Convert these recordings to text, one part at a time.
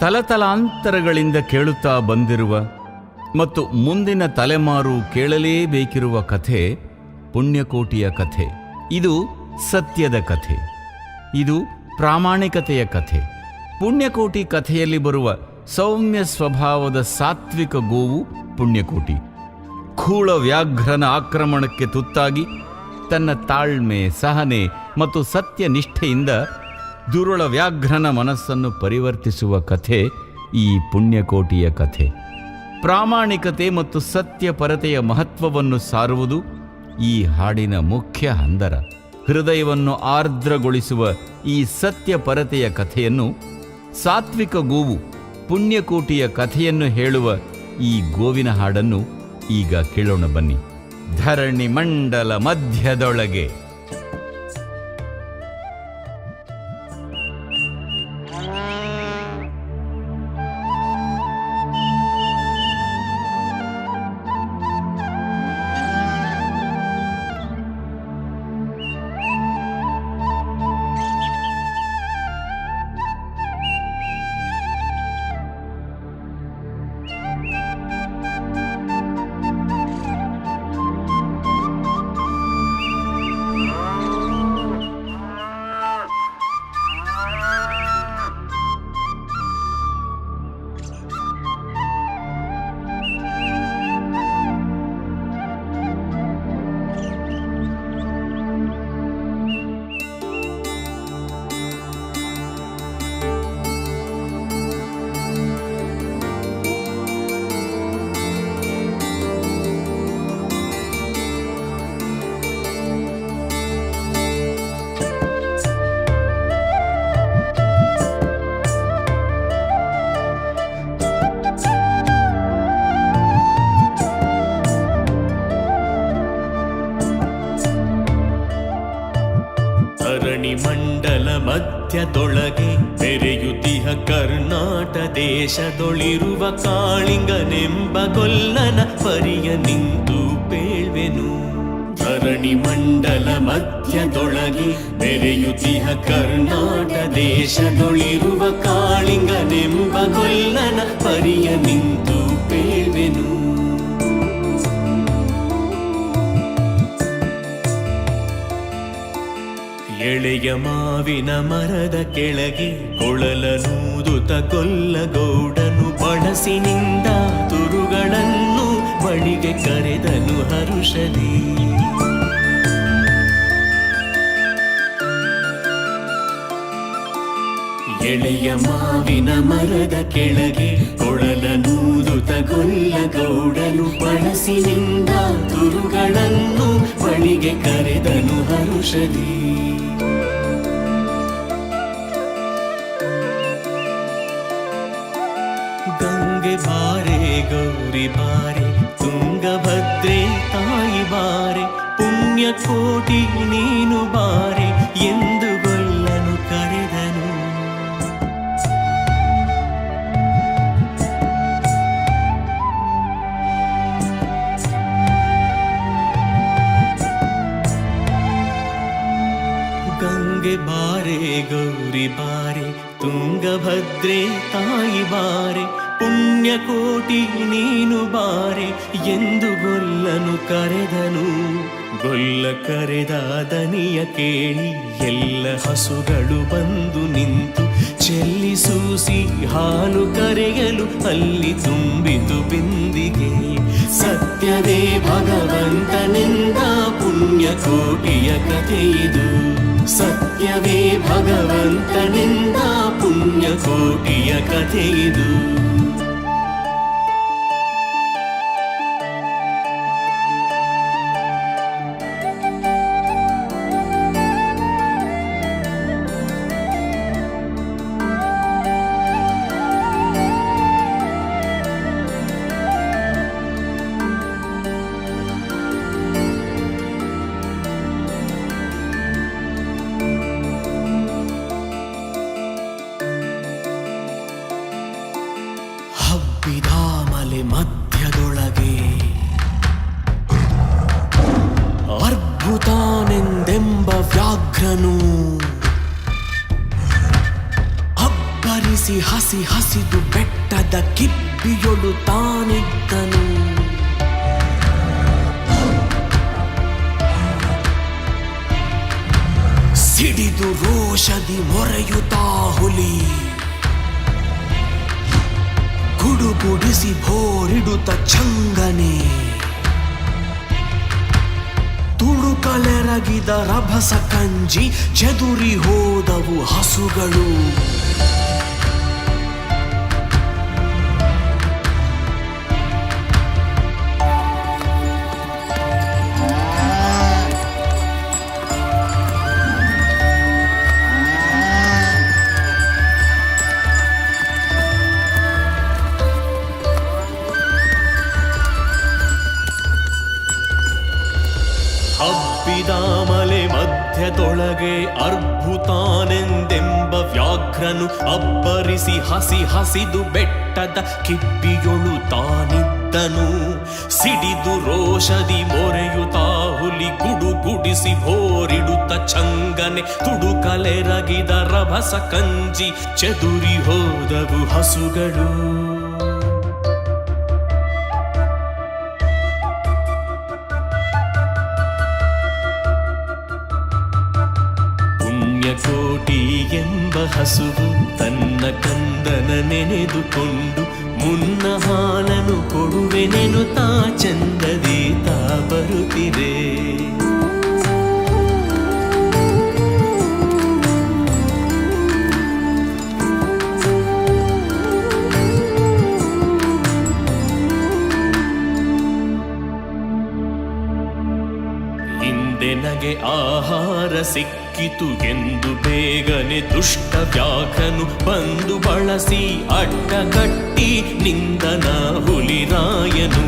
ತಲತಲಾಂತರಗಳಿಂದ ಕೇಳುತ್ತಾ ಬಂದಿರುವ ಮತ್ತು ಮುಂದಿನ ತಲೆಮಾರು ಕೇಳಲೇಬೇಕಿರುವ ಕಥೆ ಪುಣ್ಯಕೋಟಿಯ ಕಥೆ. ಇದು ಸತ್ಯದ ಕಥೆ, ಇದು ಪ್ರಾಮಾಣಿಕತೆಯ ಕಥೆ. ಪುಣ್ಯಕೋಟಿ ಕಥೆಯಲ್ಲಿ ಬರುವ ಸೌಮ್ಯ ಸ್ವಭಾವದ ಸಾತ್ವಿಕ ಗೋವು ಪುಣ್ಯಕೋಟಿ. ಖೂಳ ವ್ಯಾಘ್ರನ ಆಕ್ರಮಣಕ್ಕೆ ತುತ್ತಾಗಿ ತನ್ನ ತಾಳ್ಮೆ, ಸಹನೆ ಮತ್ತು ಸತ್ಯನಿಷ್ಠೆಯಿಂದ ದುರುಳ ವ್ಯಾಘ್ರನ ಮನಸ್ಸನ್ನು ಪರಿವರ್ತಿಸುವ ಕಥೆ ಈ ಪುಣ್ಯಕೋಟಿಯ ಕಥೆ. ಪ್ರಾಮಾಣಿಕತೆ ಮತ್ತು ಸತ್ಯಪರತೆಯ ಮಹತ್ವವನ್ನು ಸಾರುವುದು ಈ ಹಾಡಿನ ಮುಖ್ಯ ಹಂದರ. ಹೃದಯವನ್ನು ಆರ್ದ್ರಗೊಳಿಸುವ ಈ ಸತ್ಯಪರತೆಯ ಕಥೆಯನ್ನು, ಸಾತ್ವಿಕ ಗೋವು ಪುಣ್ಯಕೋಟಿಯ ಕಥೆಯನ್ನು ಹೇಳುವ ಈ ಗೋವಿನ ಹಾಡನ್ನು ಈಗ ಕೇಳೋಣ ಬನ್ನಿ. ಧರಣಿ ಮಂಡಲ ಮಧ್ಯದೊಳಗೆ. ಮಂಡಲ ಮಧ್ಯದೊಳಗೆ ಬೆರೆಯುತ್ತಿಹ ಕರ್ನಾಟ ದೇಶದೊಳಿರುವ ಕಾಳಿಂಗನೆಂಬ ಗೊಲ್ಲನ ಪರಿಯ ನಿಂತು ಪೇಳ್ವೆನು. ಧರಣಿ ಮಂಡಲ ಮಧ್ಯದೊಳಗೆ ಬೆರೆಯುತ್ತಿಹ ಕರ್ನಾಟ ದೇಶದೊಳಿರುವ ಕಾಳಿಂಗನೆಂಬ ಗೊಲ್ಲನ ಪರಿಯ ನಿಂತು ಪೇಳ್ವೆನು. ಎಳೆಯ ಮಾವಿನ ಮರದ ಕೆಳಗೆ ಕೊಳಲನೂದುತ ಕೊಲ್ಲಗೌಡನು ಬಳಸಿನಿಂದ ತುರುಗಳನ್ನು ಬಳಿಗೆ ಕರೆದನು ಹರುಷದಿ. ಎಳೆಯ ಮಾವಿನ ಮರದ ಕೆಳಗೆ ಕೊಳಲನೂದುತ ಕೊಲ್ಲಗೌಡನು ಬಳಸಿನಿಂದ ತುರುಗಳನ್ನು ಬಳಿಗೆ ಕರೆದನು ಹರುಷದಿ. ಗಂಗೆ ಬಾರೆ ಗೌರಿ ಬಾರೆ ತುಂಗಭದ್ರೆ ತಾಯಿ ಬಾರೆ ಪುಣ್ಯಕೋಟಿ ನೀನು ಬಾರೆ ಎಂದು ಗೊಲ್ಲನು ಕರೆದನು. ಗಂಗೆ ಬಾರೆ ಗೌರಿ ಬಾರೆ ತುಂಗಭದ್ರೆ ತಾಯಿ ಬಾರೆ ಪುಣ್ಯಕೋಟಿ ನೀನು ಬಾರೆ ಎಂದು ಗೊಲ್ಲನು ಕರೆದನು. ಗೊಲ್ಲ ಕರೆದ ದನಿಯ ಕೇಳಿ ಎಲ್ಲ ಹಸುಗಳು ಬಂದು ನಿಂತು ಚೆಲ್ಲಿಸೂಸಿ ಹಾಲು ಕರೆಯಲು ಅಲ್ಲಿ ತುಂಬಿತು ಬಿಂದಿಗೆ. ಸತ್ಯವೇ ಭಗವಂತನೆಂದ ಪುಣ್ಯಕೋಟಿಯ ಕಥೆಯಿದು. ಸತ್ಯವೇ ಭಗವಂತನೆಂದ ಪುಣ್ಯಕೋಟಿಯ ಕಥೆಯಿದು. ಅಬ್ಬರಿಸಿ ಹಸಿ ಹಸಿದು ಬೆಟ್ಟದ ಕಿಪ್ಪಿಯೊಳು ತಾನಿದ್ದನು. ಸಿಡಿದು ರೋಷದಿ ಮೊರೆಯುತ್ತಾ ಹುಲಿ ಗುಡುಗುಡಿಸಿ ಭೋರಿಡುತ್ತ ಚಂಗನೆ. ತುಡುಕಲೆರಗಿದ ರಭಸ ಕಂಜಿ ಚೆದುರಿ ಹೋದವು ಹಸುಗಳು. ಹಬ್ಬಿದಾಮಲೆ ಮಧ್ಯದೊಳಗೆ ಅರ್ಭುತಾನೆಂದೆಂಬ ವ್ಯಾಘ್ರನು ಅಬ್ಬರಿಸಿ ಹಸಿ ಹಸಿದು ಬೆಟ್ಟದ ಕಿಪ್ಪಿಯೊಳು ತಾನಿದ್ದನು. ಸಿಡಿದು ರೋಷದಿ ಮೊರೆಯುತ್ತಾ ಹುಲಿ ಗುಡುಗುಡಿಸಿ ಭೋರಿಡುತ್ತ ಚಂಗನೆ. ತುಡುಕಲೆರಗಿದ ರಭಸ ಕಂಜಿ ಚೆದುರಿ ಹೋದವು ಹಸುಗಳು. ಕೋಟಿ ಎಂಬ ಹಸುವು ತನ್ನ ಕಂದನ ನೆನೆದುಕೊಂಡು ಮುನ್ನ ಹಾಲನು ಕೊಡುವೆನೆನು ತಾ ಚಂದದಿ ತಾ ಬರುತ್ತಿದೆ. ಹಿಂದೆ ನಗೆ ಆಹಾರ ಸಿಕ್ಕಿತು ಎಂದು ಬೇಗನೆ ದುಷ್ಟ ವ್ಯಾಘ್ರನು ಬಂದು ಬಳಸಿ ಅಡ್ಡಗಟ್ಟಿ ನಿಂದನ ಹುಲಿರಾಯನು.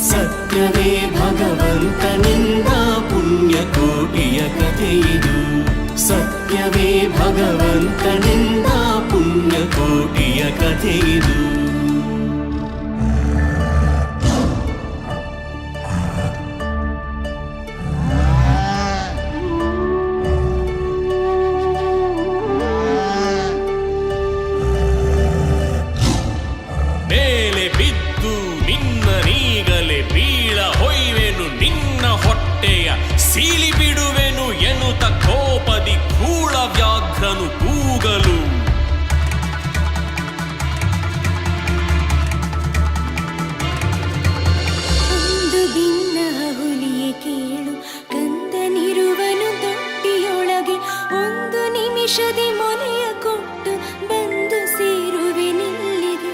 ಸತ್ಯವೇ ಭಗವಂತನಿಂದ ಪುಣ್ಯಕೋಟಿಯ ಕಥೆಯಿದು. ಸತ್ಯವೇ ಭಗವಂತನಿಂದ ಪುಣ್ಯಕೋಟಿಯ ಕಥೆಯಿದು. ಸೀಲಿ ಬಿಡುವೆನು ಎನ್ನುತ್ತ ಕೋಪದಿ ಕೂಳ ವ್ಯಾಘ್ರನು ಕೂಗಲು. ಒಂದು ಭಿನ್ನ ಹುಲಿಯೇ ಕೇಳು, ಕಂದನಿರುವನು ತೊಟ್ಟಿಯೊಳಗೆ. ಒಂದು ನಿಮಿಷದಿ ಮೊನೆಯ ಕೊಟ್ಟು ಬಂದು ಸೇರುವೆನಿಲ್ಲಿಗೆ.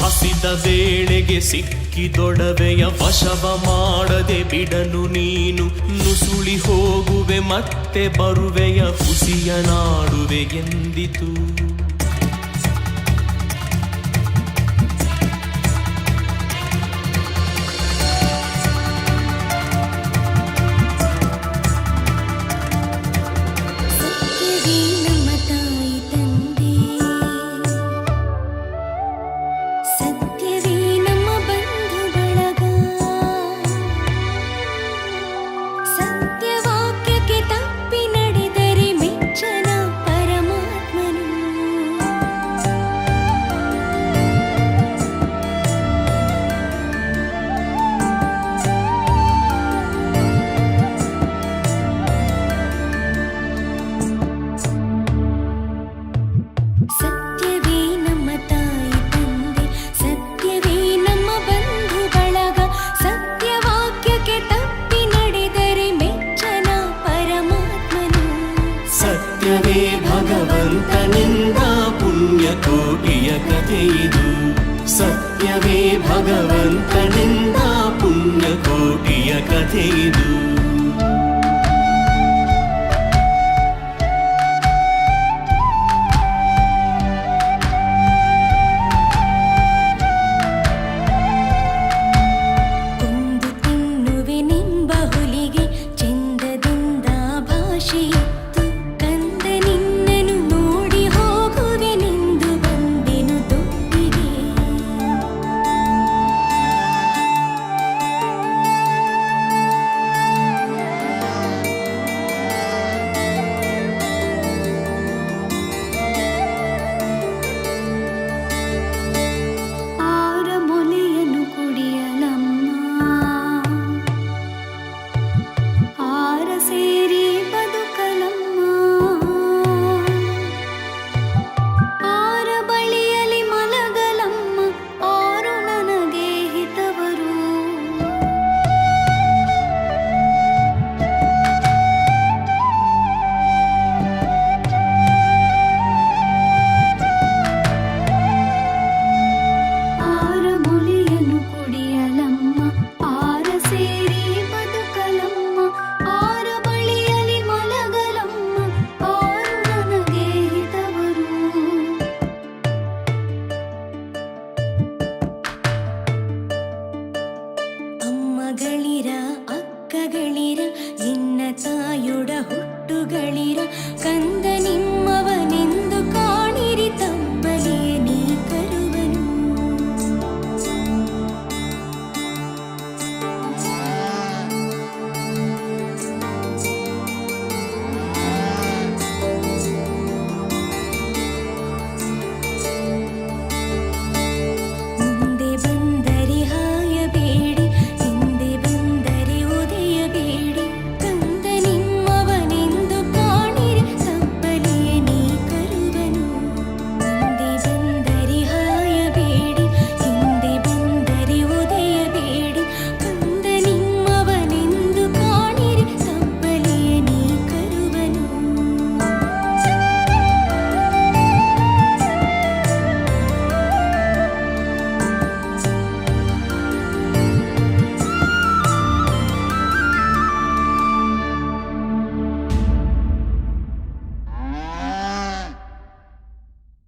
ಹಸಿದ ವೇಳೆಗೆ ಸಿಕ್ಕಿದೊಡವೆಯ ವಶವ ಮಾಡದೆ ಬಿಡನು ನೀನು. ನುಸುಳಿ ಹೋಗುವೆ ಮತ್ತೆ ಬರುವೆಯ ಹುಸಿಯ ನಾಡುವೆ ಎಂದಿತು. ಸತ್ಯವೇ ಭಗವಂತನಿಂದ ಪುಣ್ಯಕೋಟಿಯ ಕಥೆಯಿದು. ಸತ್ಯವೇ ಭಗವಂತನಿಂದ ಪುಣ್ಯಕೋಟಿಯ ಕಥೆಯಿದು. ಹೊಗಳಿರ ಕಂದ ನಿಮ್ಮವನೆಂದು ಕಾಣಿರಿ ತಪ್ಪಲಿಯ ನೀ ಕರುವನು. ಮುಂದೆ ಬಂದರೆ ಹಾಯಬೇಡಿ, ಹಿಂದೆ ಬಂದರೆ ಒದೆಯಬೇಡಿ, ಕಂದ ನಿಮ್ಮವನೆಂದು ಕಾಣಿರಿ ತಪ್ಪಲಿಯ ನೀ ಕರುವನು. ಮುಂದೆ ಬಂದರೆ ಹಾಯಬೇಡಿ, ಹಿಂದೆ ಬಂದರೆ ಒದೆಯಬೇಡಿ, ಕಂದ ನಿಮ್ಮವನೆಂದು ಕಾಣಿರಿ ತಪ್ಪಲಿಯ ನೀ ಕರುವನು.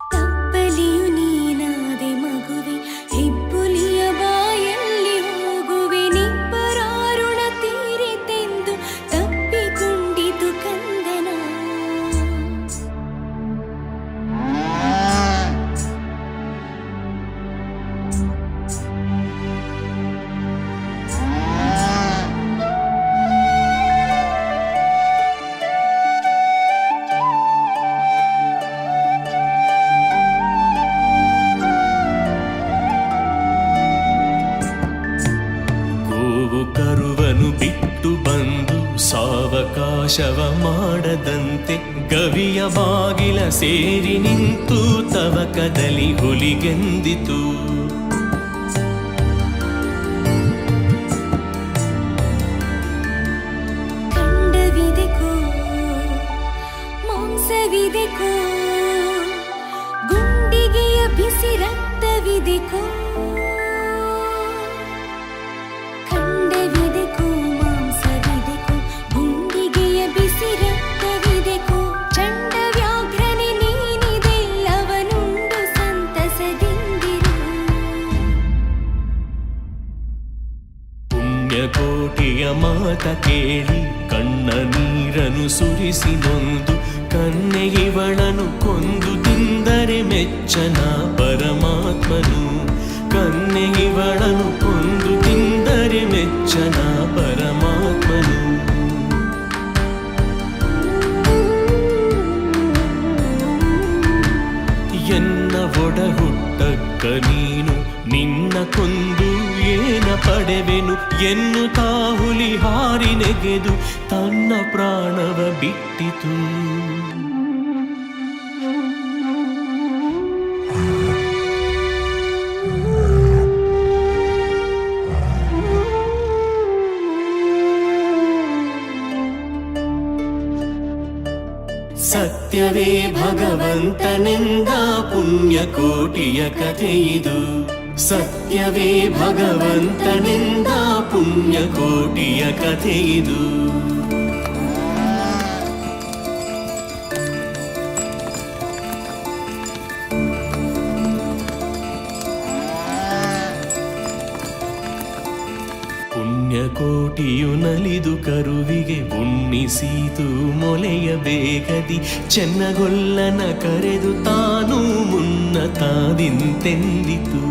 ತಪ್ಪಲಿಯು ನೀನಾದೆ ಮಗುವೆ, ಹೆಬ್ಬುಲಿಯ ಬಾಯಲ್ಲಿ ಹೋಗುವೆ, ನಿಬ್ಬರಾರುಣ ತೀರಿತೆಂದು ತಪ್ಪಿಕೊಂಡಿತು ಕಂದನ. ಗೋವು ಕರುವನು ಬಿಟ್ಟು ಬಂದು ಸಾವಕಾಶವ ಮಾಡದಂತೆ ಗವಿಯ ಬಾಗಿಲ ಸೇರಿ ನಿಂತು ತವಕದಲ್ಲಿ ಹುಲಿಗೆಂದಿತು. ಖಂಡವಿದೆಕೋ ಮಾಂಸವಿದೆಕೋ, ಗುಂಡಿಗೆಯ ಬಿಸಿ ರಕ್ತವಿದೆಕೋ. ಖಂಡವಿದೆಕೋ ಮಾಂಸವಿದೆಕೋ, ಗುಂಡಿಗೆಯ ಬಿಸಿ ರಕ್ತವಿದೆಕೋ. ಚಂಡ ವ್ಯಾಘ್ರನೆ ನೀನಿದೆಲ್ಲವನುಂಡು ಸಂತಸದಿಂದಿರು. ಪುಣ್ಯಕೋಟಿಯ ಮಾತ ಕೇಳಿ ಕಣ್ಣ ನೀರನು ಸುರಿಸಿ ನೊಂದು ಕನ್ನೆಯವಳನು ಕೊಂದು ತಿಂದರೆ ಮೆಚ್ಚನ ಪರಮಾತ್ಮನು. ಕನ್ನೆಯವಳನು ಕೊಂದು ತಿಂದರೆ ಮೆಚ್ಚನ ಪರಮಾತ್ಮನು. ಎನ್ನ ಒಡ ಹುಟ್ಟಕ್ಕ ನೀನು ನಿನ್ನ ಕೊಂದು ಏನ ಪಡೆವೆನು ಎನ್ನುತ್ತಾ ಹುಲಿ ಹಾರಿ ನೆಗೆದು ತನ್ನ ಪ್ರಾಣವ ಬಿಟ್ಟಿತು. ಸತ್ಯವೇ ಭಗವಂತನೆಂದ ಪುಣ್ಯಕೋಟಿಯ ಕಥೆಯಿದು. ಸತ್ಯವೇ ಭಗವಂತನೆಂದ ಪುಣ್ಯಕೋಟಿಯ ಕಥೆಯಿದು. ಪುಣ್ಯಕೋಟಿಯು ನಲಿದು ಕರುವಿಗೆ ಉಣ್ಣಿಸೀತು ಮೊಲೆಯ ಬೇಗದಿ. ಚೆನ್ನಗೊಲ್ಲನ ಕರೆದು ತಾನು ಮುನ್ನ ತಾದಿಂತೆಂದಿತು.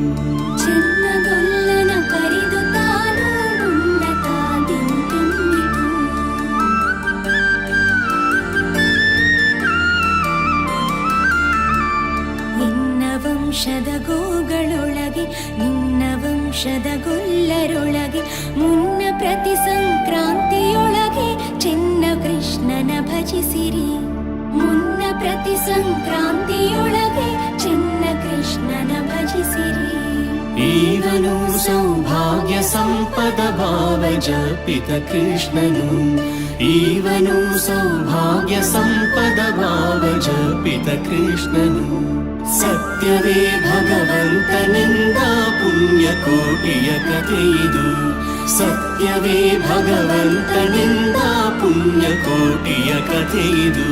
ಚೆನ್ನಗೊಲ್ಲನ ಕರೆದು ತಾನು ಮುನ್ನ ತಾದಿಂತೆಂದಿತು. ನಿನ್ನ ವಂಶದ ಗೋಗಳೊಳಗೆ, ನಿನ್ನ ವಂಶದ ಗೊಲ್ಲರೊಳಗೆ, ಮುನ್ನ ಪ್ರತಿ ಸಂಕ್ರಾಂತಿಯೊಳಗೆ ಚೆನ್ನ ಕೃಷ್ಣನ ಭಜಿಸಿರಿ. ಮುನ್ನ ಪ್ರತಿ ಸಂಕ್ರಾಂತಿಯೊಳಗೆ ಚೆನ್ನ ಕೃಷ್ಣನ ಭಜಿಸಿರಿ. ಈವನು ಸೌಭಾಗ್ಯ ಸಂಪದ ಭಾವ ಜಪಿತ ಕೃಷ್ಣನು. ಈವನು ಸೌಭಾಗ್ಯ ಸಂಪದ ಭಾವ ಜಪಿತ ಕೃಷ್ಣನು. ಸತ್ಯವೇ ಭಗವಂತನೆಂದ ಪುಣ್ಯಕೋಟಿಯ ಕಥೆಯಿದು. ಸತ್ಯವೇ ಭಗವಂತನೆಂದ ಪುಣ್ಯಕೋಟಿಯ ಕಥೆಯಿದು.